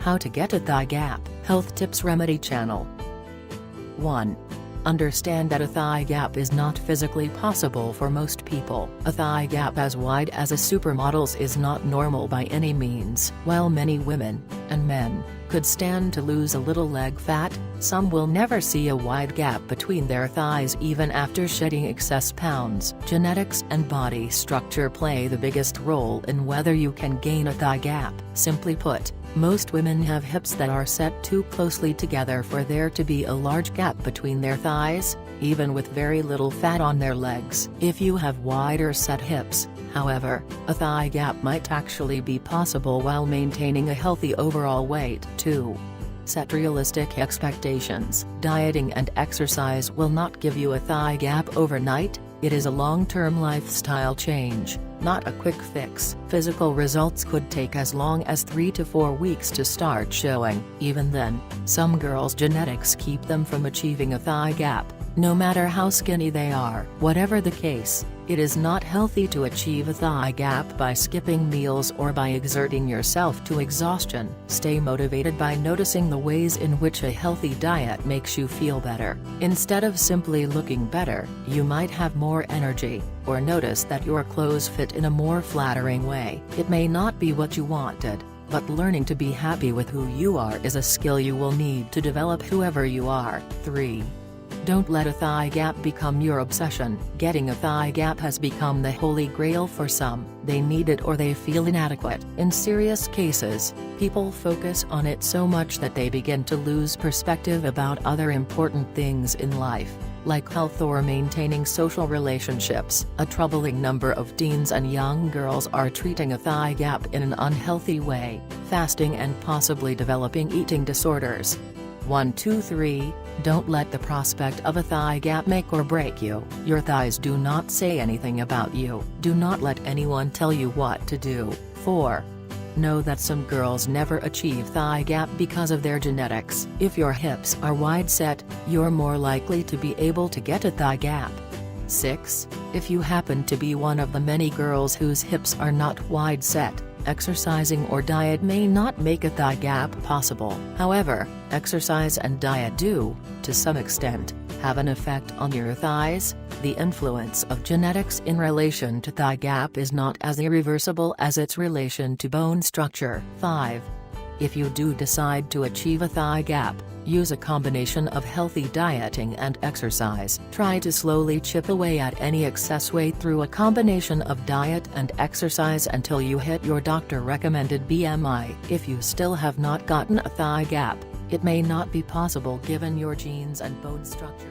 How to get a thigh gap. Health Tips Remedy Channel. 1. Understand that a thigh gap is not physically possible for most people. A thigh gap as wide as a supermodel's is not normal by any means. While many women, and men, could stand to lose a little leg fat, some will never see a wide gap between their thighs even after shedding excess pounds. Genetics and body structure play the biggest role in whether you can gain a thigh gap. Simply put, most women have hips that are set too closely together for there to be a large gap between their thighs, even with very little fat on their legs. If you have wider set hips, however, a thigh gap might actually be possible while maintaining a healthy overall weight. 2. Set realistic expectations. Dieting and exercise will not give you a thigh gap overnight. It is a long-term lifestyle change, not a quick fix. Physical results could take as long as 3 to 4 weeks to start showing. Even then, some girls' genetics keep them from achieving a thigh gap, no matter how skinny they are. Whatever the case, it is not healthy to achieve a thigh gap by skipping meals or by exerting yourself to exhaustion. Stay motivated by noticing the ways in which a healthy diet makes you feel better. Instead of simply looking better, you might have more energy, or notice that your clothes fit in a more flattering way. It may not be what you wanted, but learning to be happy with who you are is a skill you will need to develop whoever you are. 3. Don't let a thigh gap become your obsession. Getting a thigh gap has become the holy grail for some. They need it or they feel inadequate. In serious cases, people focus on it so much that they begin to lose perspective about other important things in life, like health or maintaining social relationships. A troubling number of teens and young girls are treating a thigh gap in an unhealthy way, fasting and possibly developing eating disorders. 1, 2, 3. Don't let the prospect of a thigh gap make or break you. Your thighs do not say anything about you. Do not let anyone tell you what to do. 4. Know that some girls never achieve thigh gap because of their genetics. If your hips are wide set, you're more likely to be able to get a thigh gap. 6. If you happen to be one of the many girls whose hips are not wide set, exercising or diet may not make a thigh gap possible. However, exercise and diet do, to some extent, have an effect on your thighs. The influence of genetics in relation to thigh gap is not as irreversible as its relation to bone structure. 5. If you do decide to achieve a thigh gap, use a combination of healthy dieting and exercise. Try to slowly chip away at any excess weight through a combination of diet and exercise until you hit your doctor-recommended BMI. If you still have not gotten a thigh gap, it may not be possible given your genes and bone structure.